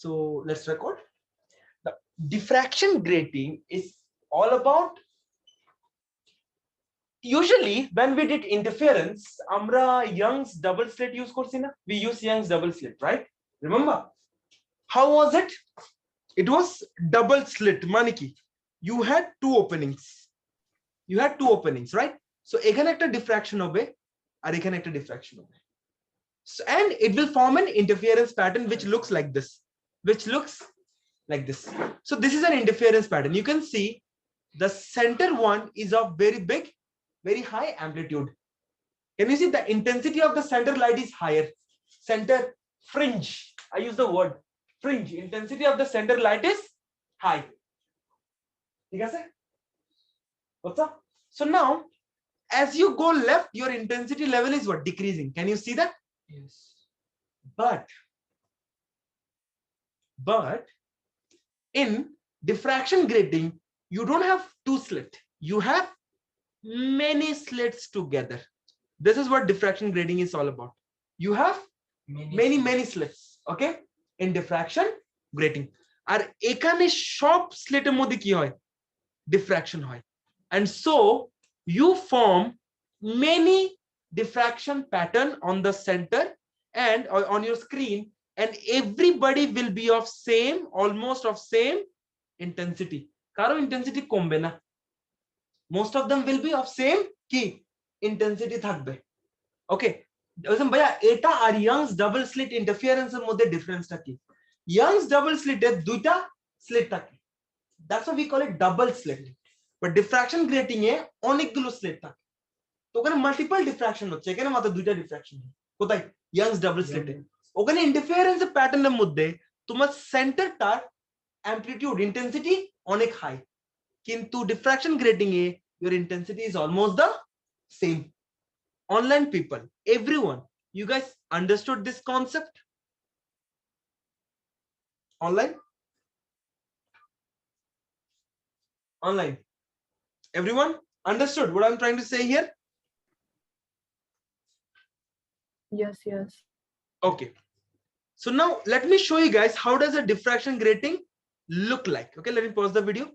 So let's record. The diffraction grating is all about, usually when we did interference, amra Young's double slit use korsi na? We use Young's double slit, right? Remember? How was it? It was double slit, maniki. You had two openings. You had two openings, right? So ekhane ekta diffraction hobe ar ekhane ekta diffraction hobe. So, and it will form an interference pattern which looks like this. Which looks like this. So this is an interference pattern. You can see the center one is of very big, very high amplitude. Can you see the intensity of the center light is higher? Center fringe. I use the word fringe. Intensity of the center light is high. What's up? So now, as you go left, your intensity level is what? Decreasing. Can you see that? Yes. But in diffraction grating, you don't have two slits. You have many slits together. This is what diffraction grating is all about. You have many slits. Okay, in diffraction grating. Ar ekhane sharp slit er moddhe ki hoy? Diffraction hoy. And so you form many diffraction pattern on the center and on your screen, and everybody will be of same, almost of same intensity. Karo intensity kombe na. Most of them will be of same ki intensity thakbe. Okay. Bhaiya eta ar Young's double slit interference er moddhe difference ta ki? Young's double slit er duita slit thake. That's why we call it double slit. But diffraction grating e onikgulo slit thake. তো ওখানে multiple diffraction হচ্ছে, এখানে মাত্র দুইটা diffraction. কোথায়? Young's double স্লিটে। ওখানে interference প্যাটার্নের মধ্যে তোমার সেন্টারটা অ্যামপ্লিটিউড ইন্টেন্সিটি অনেক হাই, কিন্তু ডিফ্রাকশন গ্রেটিং এ your intensity is almost the same. Online people, everyone, you guys understood this concept? Online, everyone understood what I'm trying to say here? Yes. Okay, so now let me show you guys how does a diffraction grating look like. Okay, let me pause the video.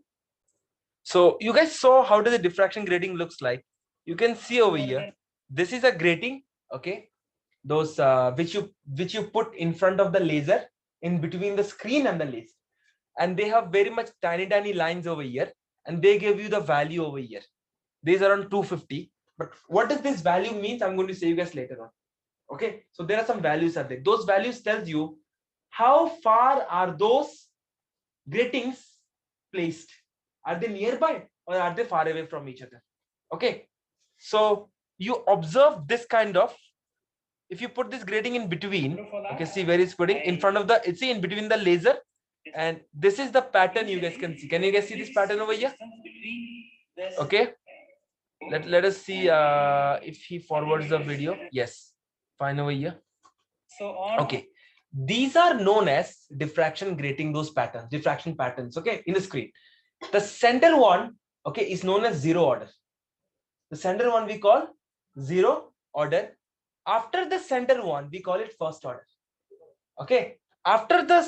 So you guys saw how does a diffraction grating looks like. You can see over here, this is a grating. Okay, those which you put in front of the laser, in between the screen and the laser, and they have very much tiny lines over here, and they give you the value over here. These are around 250, but what does this value means, I'm going to say you guys later on. Okay, so there are some values are there. Those values tells you how far are those gratings placed. Are they nearby or are they far away from each other? Okay, so you observe this kind of, if you put this grating in between, okay, see where it's putting in front of the, it's in between the laser, and this is the pattern you guys can see. Can you guys see this pattern over here? Okay, let us see if he forwards the video. Yes, fine over here. Okay, these are known as diffraction grating, those patterns, diffraction patterns. Okay, in the screen, the center one, okay, is known as zero order. The center one we call zero order. After the center one we call it first order. Okay, after the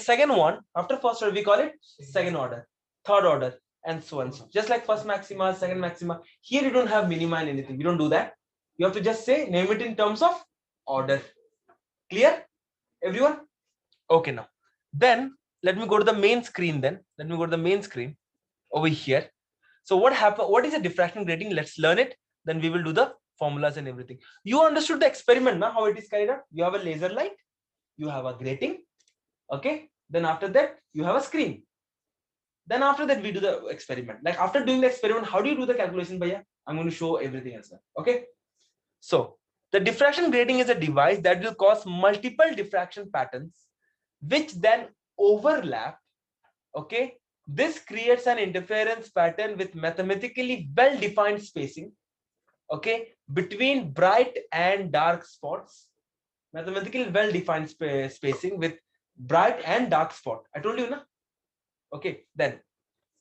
second one, after first order we call it second order, third order, and so on. So just like first maxima, second maxima, here you don't have minima and anything. We don't do that. You have to just say, name it in terms of order. Clear, everyone? Okay, now then let me go to the main screen. Let me go to the main screen over here. So what happened? What is a diffraction grating? Let's learn it. Then we will do the formulas and everything. You understood the experiment now, how it is carried out. You have a laser light, you have a grating. Okay, then after that you have a screen. Then after that we do the experiment. Like after doing the experiment, how do you do the calculation, bhaiya? I'm going to show everything as well. Okay, so the diffraction grating is a device that will cause multiple diffraction patterns which then overlap. Okay, this creates an interference pattern with mathematically well-defined spacing, okay, between bright and dark spots. Mathematically well-defined spacing with bright and dark spot. I told you, na? Okay, then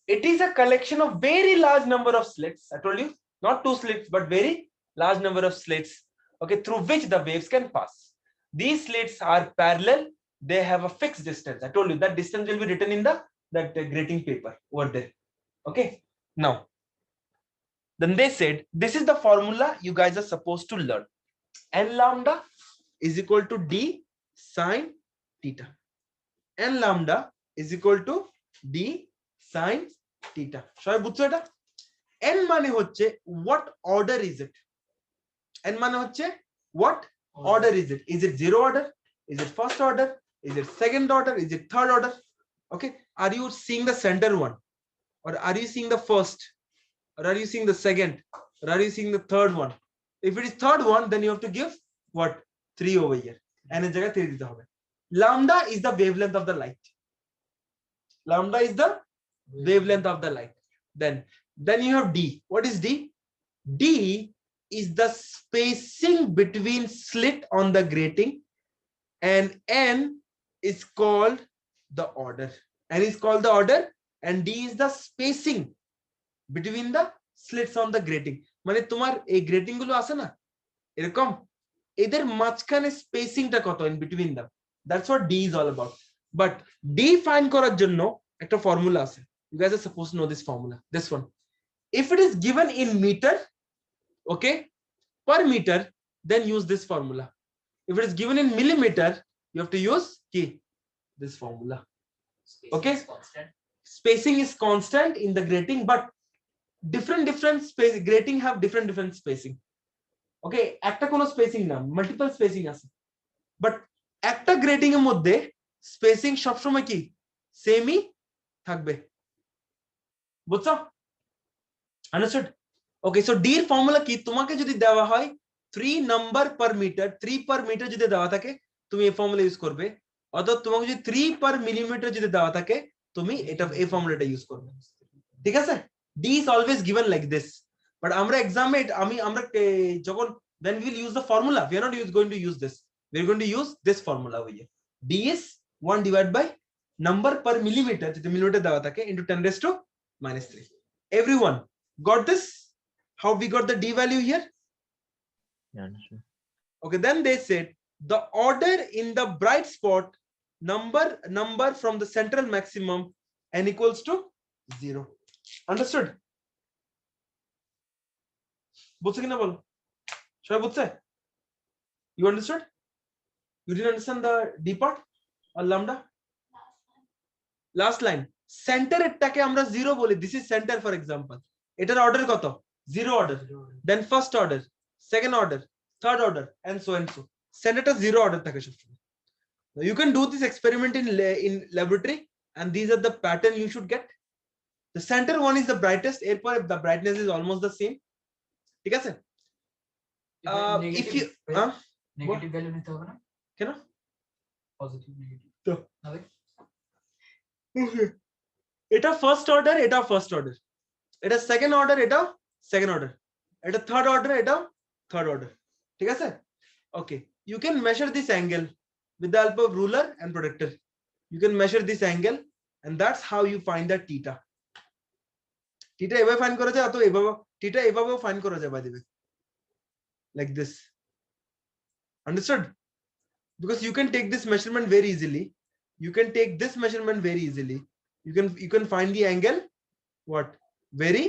it is a collection of very large number of slits. I told you, not two slits, but very large number of slits, okay, through which the waves can pass. These slits are parallel they have a fixed distance. I told you that distance will be written in the grating paper over there. Okay. Now, then they said this is the formula you guys are supposed to learn. N lambda is equal to D sine theta. N lambda is equal to D sine theta. Shoy বুঝছো এটা? N মানে হচ্ছে what order is it? N মানে হচ্ছে what order is it? Is it zero order? Is it first order? Is it second order? Is it third order? Okay. Are you seeing the center one? Or are you seeing the first? Or are you seeing the second? Or are you seeing the third one? If it is third one, then you have to give what? 3 over here. And in জায়গায় 3 দিতে হবে. Lambda is the wavelength of the light. Lambda is the wavelength of the light. Then you have D. What is D? D is the spacing between slit on the grating, and N is called the order. N is called the order, and D is the spacing between the slits on the grating. মানে তোমার এই grating গুলো আছে না এরকম এদের মাঝখানে স্পেসিংটা কত in between them. That's what D is all about. But D find করার জন্য একটা ফর্মুলা আছে. You guys are supposed to know this formula. This one. If it is given in meter, okay, per meter, then use this formula. If it is given in millimeter, you have to use this formula. Okay, spacing is constant in the grating, but different space grating have different spacing. Okay, একটা কোনো spacing না, multiple spacing আছে, but একটা grating এর মধ্যে spacing সবসময় কি সেমই থাকবে। বুঝছো? Understood? Okay, so D এর ফর্মুলা কি? তোমাকে যদি দেওয়া হয় 3 number per metre, 3 per metre যদি দেওয়া থাকে তুমি এই ফর্মুলা ইউজ করবে, অথবা তোমাকে যদি 3 পার মিলিমিটার যদি দেওয়া থাকে তুমি এটা এই ফর্মুলাটা ইউজ করবে। ঠিক আছে? D is always given like this, but আমরা এক্সামে আমরা যখন then we will use the formula, we are not going to use this, we are going to use this formula over here. D is 1 divided by number per millimeter যদি millimetre দেওয়া থাকে into 10 raised to -3. Everyone got this? How we got the D value here? Yeah, sure. Okay, then they said the order in the bright spot number from the central maximum n equals to 0. Understood? বুঝছো কিনা বল? সবাই বুঝছে? You understood? You didn't understand the D part or lambda? Last line. Center এটাকে আমরা 0 বলি. This is center for example. এটার order কত? 0 order. Then first order, second order, third order, and so and so. Centerটা 0 order থাকে সবসময়। Now you can do this experiment in laboratory, and these are the pattern you should get. The center one is the brightest. এরপর the brightness is almost the same. ঠিক আছে? If you negative value নিতে হবে না কেন? Positive negative তো হবে। এটা ফার্স্ট অর্ডার, এটা ফার্স্ট অর্ডার, এটা সেকেন্ড অর্ডার, এটা সেকেন্ড অর্ডার, এটা থার্ড অর্ডার, এটা থার্ড অর্ডার। ঠিক আছে? Okay, you can measure this angle with the help of ruler and protractor. You can measure this angle, and that's how you find the theta. Theta এভাবে find করা যায়, অথবা এভাবে theta এভাবেও find করা যায়, by the way, like this. Understood? Because you can take this measurement very easily. You can take this measurement very easily. You can find the angle what very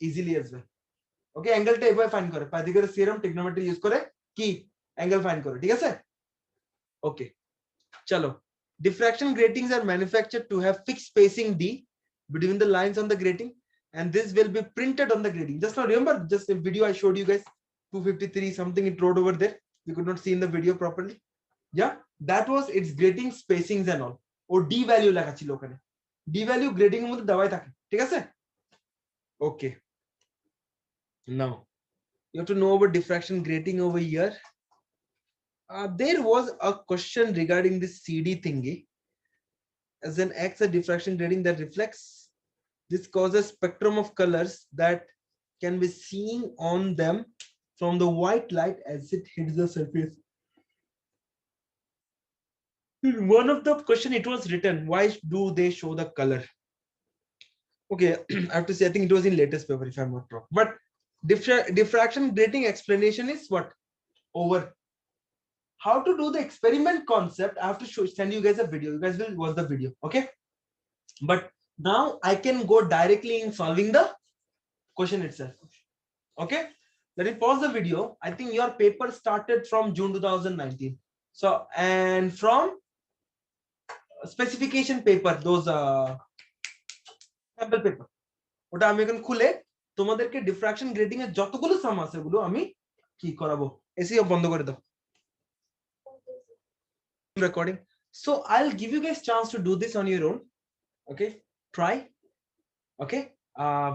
easily as well. Okay, angle টা এভাবে find করে, Pythagoras theorem ট্রিগনোমেট্রি use করে কি angle find করে। ঠিক আছে? ওকে, চলো। Diffraction gratings are manufactured to have fixed spacing D between the lines on the grating, and this will be printed on the grating. Just now remember just a video I showed you guys, 253 something it wrote over there. You could not see in the video properly. Yeah, that was its grating spacings and all. O D value লেখা ছিল ওখানে। D value grating এর মধ্যে দেওয়াই থাকে। ঠিক আছে? Okay. Now you have to know about diffraction grating over here. There was a question regarding this CD thingy. As an X, a diffraction grating that reflects. This causes spectrum of colors that can be seen on them from the white light as it hits the surface. In one of the question it was written, why do they show the color? Okay, I have to say I think it was in latest paper if I'm not wrong. But diffraction grating explanation is what? Over. how to do the experiment concept, I have to send you guys a video. You guys will watch the video, okay? But now I can go directly in solving the question itself. Okay, let me pause the video. I think your paper started from June 2019. So, and from specification paper, those sample paper, ওটা আমি এখন খুলে তোমাদেরকে diffraction grading এর যতগুলো সাম আছে ওগুলো আমি কি করাবো, এসি বন্ধ করে দাও recording. So I'll give you guys chance to do this on your own. Okay, try. Okay,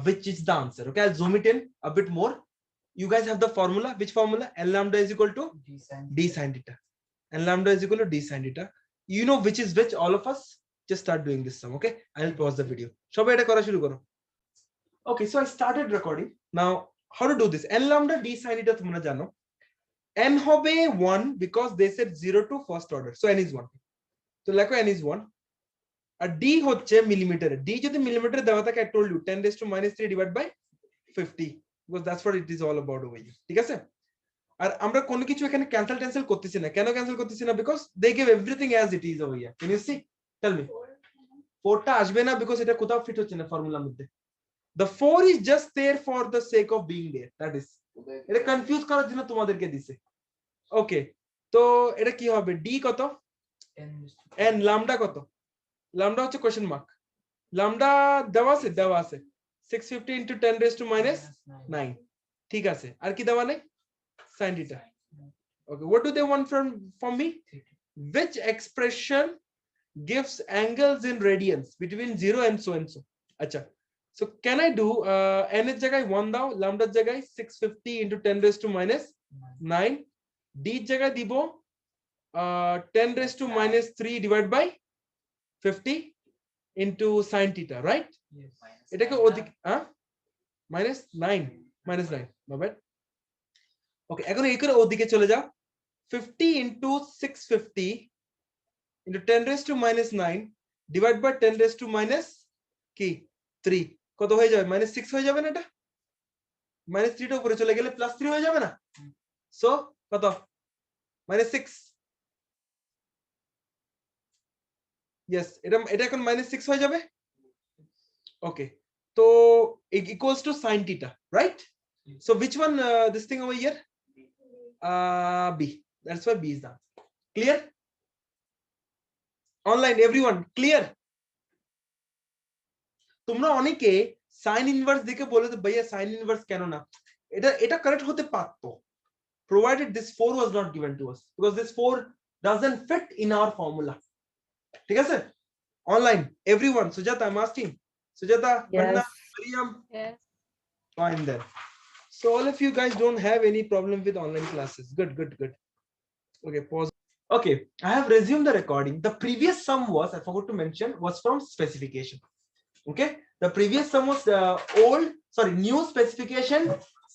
which is the answer? Okay, I'll zoom it in a bit more. You guys have the formula. Which formula? N lambda is equal to d sin theta. N lambda is equal to d sin theta. You know which is which. All of us just start doing this sum. Okay, I'll pause the video. সবাই এটা করা শুরু করো. Okay, so I started recording. Now how to do this? N lambda d sin theta তোমরা জানো. N হবে 1 because they said 0 to first order. So n is 1. So লেখো n is 1. R d হচ্ছে মিলিমিটারে, d যদি মিলিমিটারে দেওয়া থাকে, I told you 10 raised to minus 3 divided by 50, because that's what it is all about over here. ঠিক আছে? আর আমরা কোনো কিছু এখানে ক্যান্সেল করতেছি না। কেন ক্যান্সেল করতেছি না? because they give everything as it is over here. Can you see? Tell me. 4 টা আসবে না because এটা কোথাও ফিট হচ্ছে না ফর্মুলার মধ্যে। The 4 is just there for the sake of being there. That is, এটা কনফিউজ করার জন্য তোমাদেরকে দিছে। ওকে, তো এটা কি হবে? d কত? n lambda কত? lambda হচ্ছে কোশ্চেন মার্ক। lambda দেওয়া আছে 650 into 10 raised to minus 9। ঠিক আছে, আর কি দেওয়া নেই? sin theta। Okay, what do they want from me? Which expression gives angles in radians between 0 and so and so? আচ্ছা, so can I do n এর জায়গায় 1 দাও, lambda এর জায়গায় 650 into 10 raised to minus 9, d এর জায়গায় দিব 10 raised to minus 3 divided by 50 into sin theta, right? Yes. এটাকে ওদিকে minus 9 my bad. Okay, এখন এই করে ওদিকে চলে যাও, 50 into 650 into 10 raised to minus 9 divided by 10 raised to minus কি 3, কত হয়ে যাবে? minus 6 হয়ে যাবে না? এটা minus 3 টা উপরে চলে গেলে plus 3 হয়ে যাবে না? so কত? minus 6। yes, এটা এখন minus 6 হয়ে যাবে। okay, so equals to sin theta, right? So which one, this thing over here? B. That's why B is the answer. Clear? Online, everyone, clear? তোমরা অনেকে sin inverse দেখে বলে যে ভাইয়া sin inverse কেন না? এটা কারেক্ট হতে পারতো, provided this 4 was not given to us, because this 4 doesn't fit in our formula. ঠিক আছে? Online, everyone, Sujata, I'm asking. Sujata, Vanna, Mariam. Yes. Fine then. So all of you guys don't have any problem with online classes. Good. Okay, pause. Okay, I have resumed the recording. The previous sum was, I forgot to mention, was from specification. Okay, the previous sum was new specification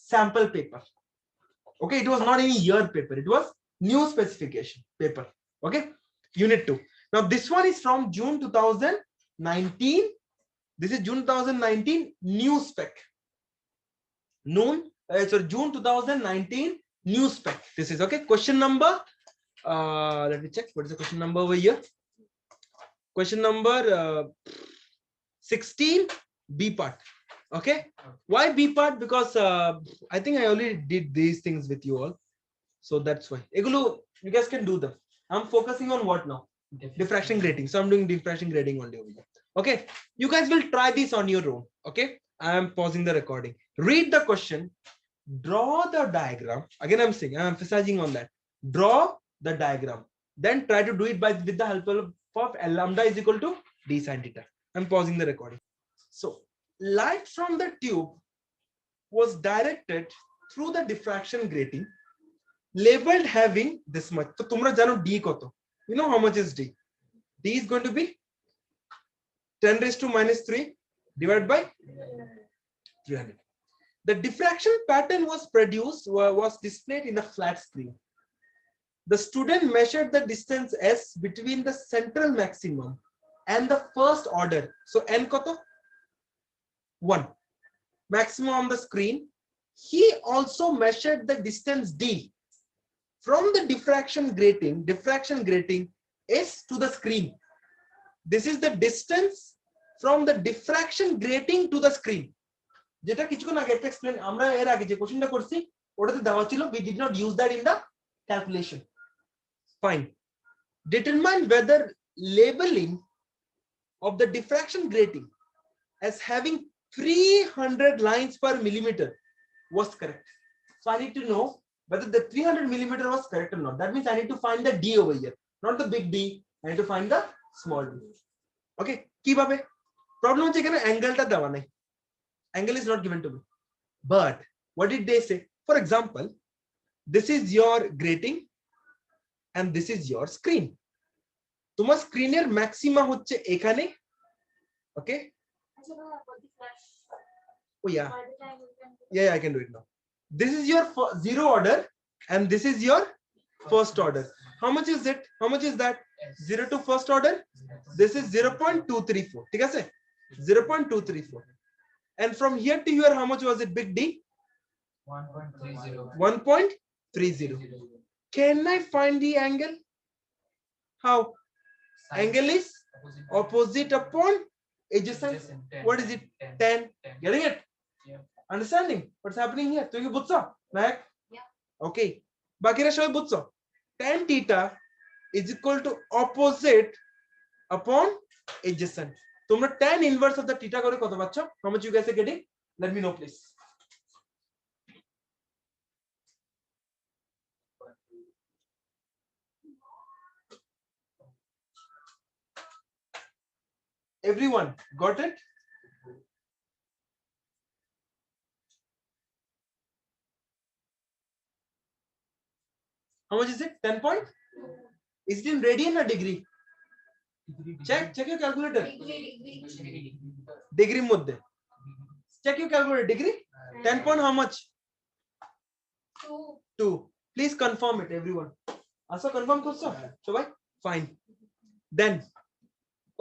sample paper. Okay, it was not any year paper, it was new specification paper. Okay, unit 2. Now this one is from June 2019. This is June 2019 new spec. June 2019 new spec. This is okay. Question number, let me check. What is the question number over here? Question number 16, B part. Okay. Why B part? Because I think I already did these things with you all, so that's why. Egulu, you guys can do them. I'm focusing on what now? Diffraction grading. So I'm doing diffraction grading only over here. Okay. You guys will try this on your own. Okay. I am pausing the recording. Read the question. Draw the diagram. Again, I'm saying, I'm emphasizing on that. Draw the diagram. Then try to do it with the help of L lambda is equal to d sin theta. I'm pausing the recording. So light from the tube was directed through the diffraction grating, labeled having this much. So tumra jano d koto. You know how much is d? D is going to be 10 raised to minus 3 divided by 300. The diffraction pattern was displayed in a flat screen. The student measured the distance s between the central maximum and the first order. So n koto? 1. Maximum on the screen. He also measured the distance d from the diffraction grating is to the screen. This is the distance from the diffraction grating to the screen. যেটা কিছুক্ষণ আগে একটা explain আমরা এর আগে যে কোশ্চেনটা করছি ওটাতে দেওয়া ছিল, we did not use that in the calculation. Fine. Determine whether labeling of the diffraction grating as having 300 lines per millimeter was correct. So I need to know whether the 300 millimeter was correct or not. That means I need to find the D over here, not the big D. I need to find the small d. Okay, কিভাবে? Problem হচ্ছে এখানে অ্যাঙ্গেলটা দেওয়া নাই. Angle is not given to me. But what did they say? For example, this is your grating and this is your screen. তোমার স্ক্রিনের maxima হচ্ছে এখানে. Okay? Oh yeah. Yeah, I can do it now. This is your zero order and this is your first order. How much is it? How much is that? 0 to first order. This is 0.234. ঠিক আছে? 0.234. And from here to here, how much was it, big D? 1.30. 1.30. Can I find the angle? How? Angle is opposite upon adjacent. What is it? 10. Getting it? Yeah. Understanding what's happening here? So you butsa back. Yeah. Okay. Bakira shoy butsa. Tan theta is equal to opposite upon adjacent. তোমরা tan inverse of the theta করে কত পাচ্ছ? How much you guys are getting? Let me know please. Everyone got it? How much is it? 10 point? Is it in radian or degree? Check your calculator. Degree মধ্যে. Check your calculator. Degree? 10 point how much? 2. Please confirm it, everyone. Also confirm করছো? সবাই? Fine. Then,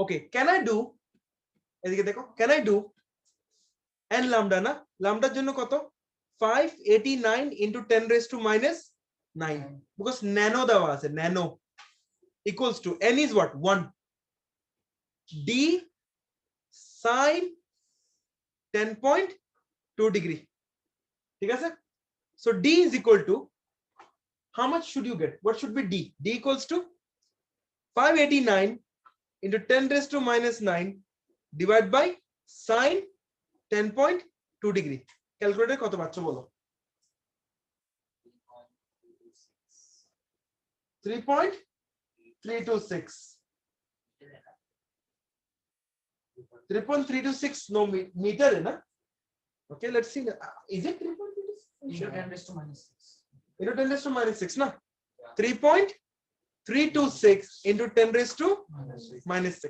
okay, can I do? এদিকে দেখো. Can I do? N lambda না? Lambdaর জন্য কত? 589 into 10 raised to minus 9. Because nano দেওয়া আছে. Nano equals to N is what? 1. D sine 10.2 degree. ঠিক আছে? So D is equal to, how much should you get? What should be D? D equals to 589 into 10 raised to minus 9 divided by sine 10.2 degree. Calculator কত পাচ্ছ বলো? 3.326. 3.326 no meter na? Okay, let's see. Is it 3.326? 10 raised to minus 6. Into 10 raised to minus 6 na? 3.326 into 10 raised to minus 6.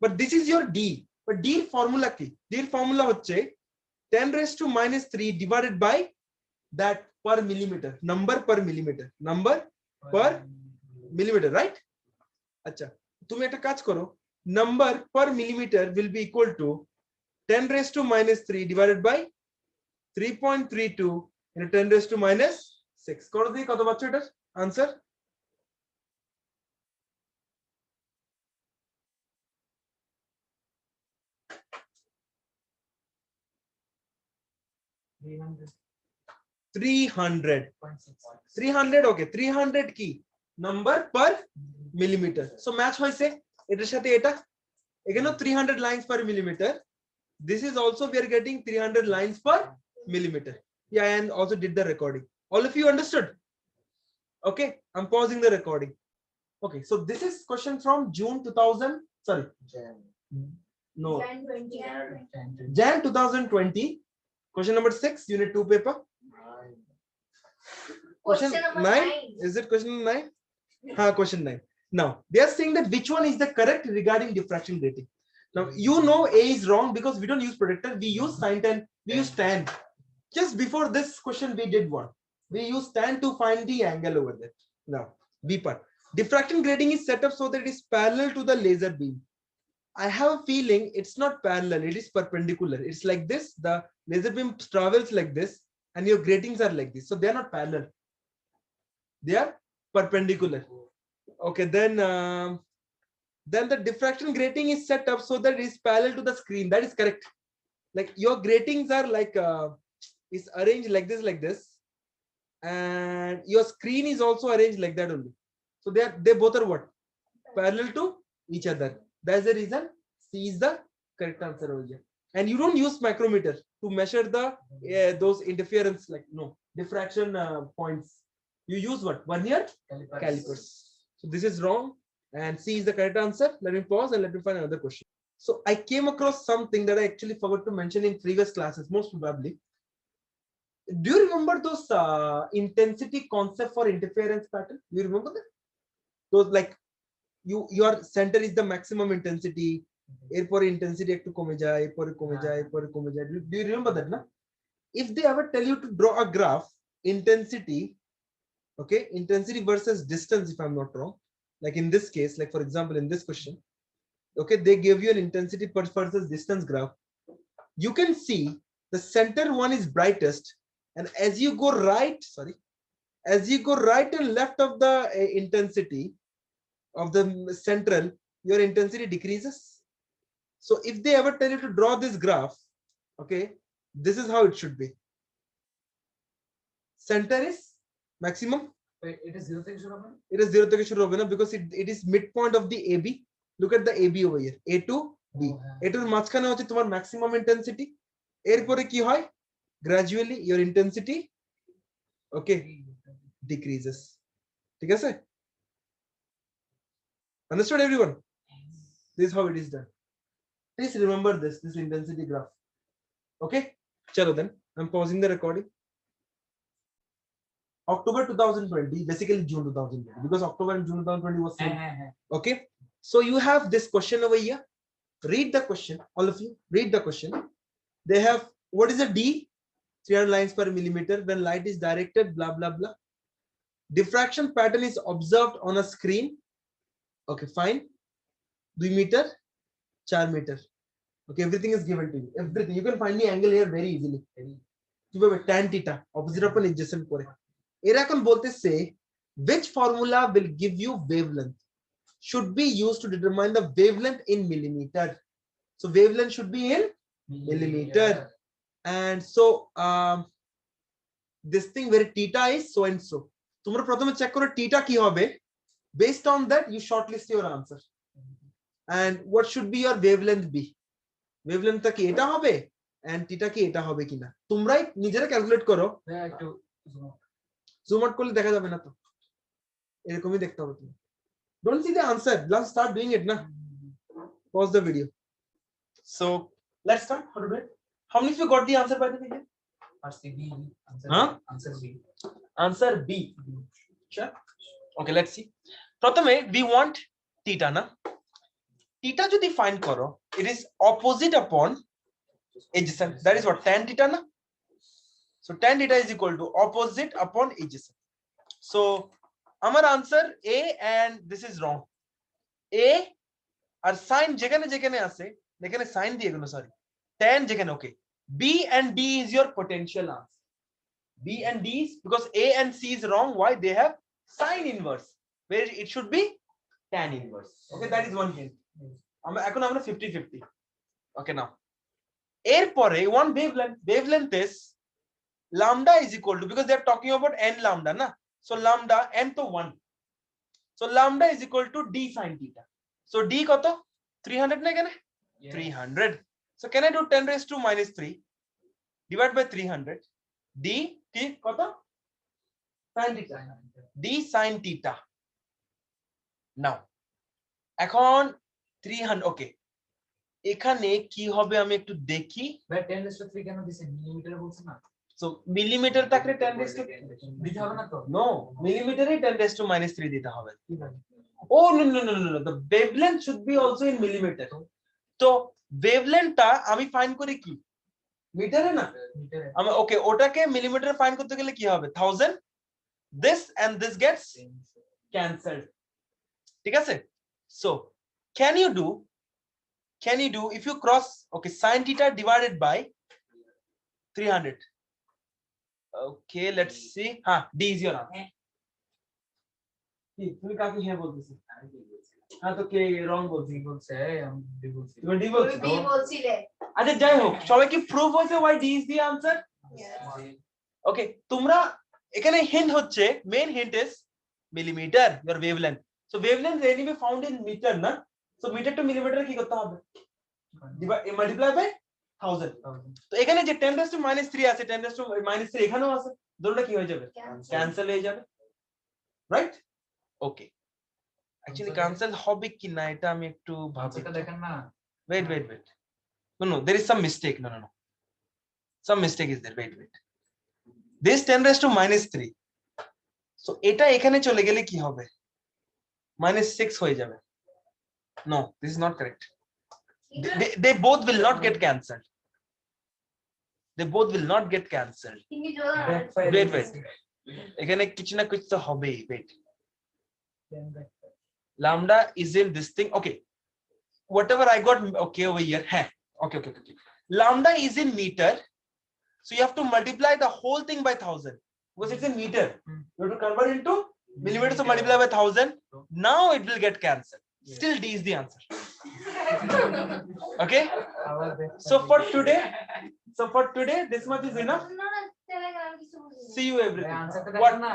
But this is your D. But D formula ki? D formula হচ্ছে 10 raised to minus 3 divided by that per millimeter. Number per millimeter. Number per millimeter, right? আচ্ছা তুমি একটা কাজ করো, number per millimeter will be equal to 10 raised to minus 3 divided by 3.32 into 10 raised to minus 6. করো দেখি কত পাচ্ছ এটার আনসার? $300.6. 300. Okay, 300 কি number per millimeter. So match হইছে এটার সাথে এটা, এখানেও 300 lines per millimeter. This is also we are getting 300 lines per millimeter. Yeah, and also did the recording. All of you understood? Okay, I'm pausing the recording. Okay, so this is question from June 2000. Sorry, no, Jan 2020. Question number 6, unit 2 paper. Question number 9. 9. Is it question 9? Question 9. Now they are saying that which one is the correct regarding diffraction grating. Now you know A is wrong because we don't use protector, we use sin tan, we use tan. Just before this question we did one. We use tan to find the angle over there. Now B part. Diffraction grating is set up so that it is parallel to the laser beam. I have a feeling it's not parallel, it is perpendicular. It's like this, the laser beam travels like this and your gratings are like this. So they are not parallel. They are perpendicular. Okay, then the diffraction grating is set up so that it is parallel to the screen. That is correct. Like your gratings are like is arranged like this, and your screen is also arranged like that only. So they both are what? Parallel to each other. That's the reason C is the correct answer over here. And you don't use micrometer to measure the those interference, like no diffraction points. You use what? Vernier calipers. So this is wrong, and C is the correct answer. Let me pause and let me find another question. So I came across something that I actually forgot to mention in previous classes, most probably. Do you remember those intensity concept for interference pattern? Do you remember that? Those like your center is the maximum intensity. Airport intensity ekটু কমে যায়, এরপরে কমে যায়, এরপরে কমে যায়. Do you remember that, na? If they ever tell you to draw a graph, intensity, okay, intensity versus distance, if I'm not wrong, like in this case, like for example, in this question, okay, they give you an intensity versus distance graph. You can see the center one is brightest, and as you go right, as you go right and left of the intensity of the central, your intensity decreases. So if they ever tell you to draw this graph, okay, this is how it should be. Center is maximum. It is 0 থেকে শুরু হবে না? It is 0 থেকে শুরু হবে না because it is midpoint of the AB. Look at the AB over here. A to B. A to মাঝখানে হচ্ছে তোমার maximum intensity. এরপরে কি হয়? Gradually your intensity, okay, decreases. ঠিক আছে? Understood, everyone? This is how it is done. Please remember this intensity graph. Okay, chalo then. I'm pausing the recording. October 2020, basically June 2020, because October and June 2020 was same. Okay, so you have this question over here. Read the question, all of you. Read the question. They have, what is a D? 300 lines per millimeter when light is directed, blah blah blah. Diffraction pattern is observed on a screen. Okay, fine. 2 meter, 4 meter. Okay, everything is given to you. Everything. You can find the angle here very easily. Tan theta, opposite upon adjacent kore. Era kon bolte say, which formula will give you wavelength? Should be used to determine the wavelength in millimeter. So wavelength should be in millimeter. And so this thing where theta is so and so. Tomorrow prothome check koro theta ki hobe. Based on that, you shortlist your answer. And what should be your wavelength be? Wavelength টা কি এটা হবে and theta কি এটা হবে কিনা তোমরাই নিজেরা ক্যালকুলেট করো একটু জুম আউট করলে দেখা যাবে না তো এরকমই দেখতে হবে তুমি don't see the answer, let's start doing it na. Pause the video. So let's start. How to do it? How many of you got the answer by the way? Answer B. Answer B. Answer B. Sure. Okay, let's see. প্রথমে we want theta na. Theta যদি find করো, it is opposite upon adjacent. That is what tan theta na. So tan theta is equal to opposite upon adjacent. So our answer A, and this is wrong. A R sin যেখানে যেখানে আছে, এখানে sin দিয়ে গেল sorry. Tan যেখানে okay. B and D is your potential answer. B and D is because A and C is wrong. Why? They have sin inverse, where it should be tan inverse. Okay, that is one hint. এখন আমরা 50-50. Okay, now এরপরে one wavelength is lambda is equal to, because they are talking about n lambda na, so lambda n to 1, so lambda is equal to d sin theta. So d কত 300 না এখানে 300. So can I do 10 raised to minus 3 divided by 300? d কি কত sin theta, d sin theta. Now এখন 300. Okay, এখানে কি হবে আমি একটু দেখি। ভাই 10 raised to 3 কেন দিছেন? মিলিমিটারে বলছেন না? So millimeter থাকলে 10 raised to দিতে হবে না তো? no, millimeter 10 raised to minus 3 দিতে হবে। Oh no, the wavelength should be also in millimeter. তো wavelength টা আমি ফাইন্ড করি কি মিটারে না, আমি ওকে ওটাকে মিলিমিটারে ফাইন্ড করতে গেলে কি হবে 1000, this and this gets cancelled, ঠিক আছে? So can you do if you cross, okay, sin theta divided by 300. Okay, let's see. D is your answer. কি তুমি কাকে হ্যাঁ বলতেছো হ্যাঁ তো কে রং বলছি বলছে আমি ডি বলছি তুমি ডি বলছো বি বলছিলে আচ্ছা যাই হোক সবাই কি প্রুফ হয়েছে why d is the answer ওকে তোমরা এখানে হিন্ট হচ্ছে main hint is millimetre your wavelength so wavelength is anyway found in meter না so meter to millimeter কি করতে হবে মাল্টিপ্লাই বাই 1000 তো এখানে যে 10 raised to -3 আছে 10 raised to -3 এখানেও আছে দুটোটা কি হয়ে যাবে ক্যান্সেল হয়ে যাবে রাইট ওকে অ্যাকচুয়ালি ক্যান্সেল হবে কি না এটা আমি একটু ভাবি সেটা দেখেন না wait no there is some mistake no some mistake is there wait this 10 raised to -3 so এটা এখানে চলে গেলে কি হবে -6 হয়ে যাবে no this is not correct they both will not get cancelled wait এখানে কিছু না কিছু তো হবেই wait lambda is in this thing okay whatever I got okay over here okay lambda is in meter so you have to multiply the whole thing by 1000 because it's in meter you have to convert into millimeters so multiply by 1000 now it will get cancelled still D is the answer okay so for today this much is enough see you everything আনসারটা what দেখেন না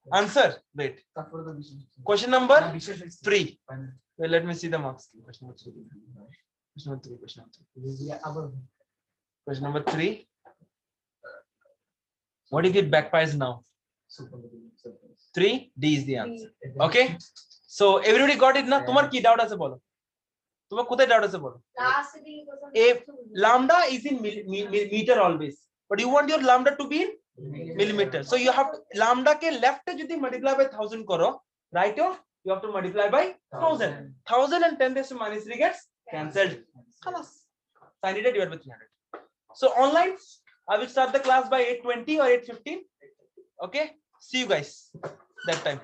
answer wait তারপরে তো বিশেষ question number বিশেষ 3 well, let me see the marks question number 3 আবার question number 3 what do you get back price now 3 D is the answer okay so everybody got it na তোমার কি doubt আছে বলো তোমার কোথায় ডাউট আছে বলো a lambda is in meter always but you want your lambda to be in millimeter so you have to, lambda ke left e jodi multiply by 1000 karo right you have to multiply by 1000 and 10 raised to -3 gets cancelled khalas sign it divided by 300 so online I will start the class by 8:20 or 8:15 okay see you guys that time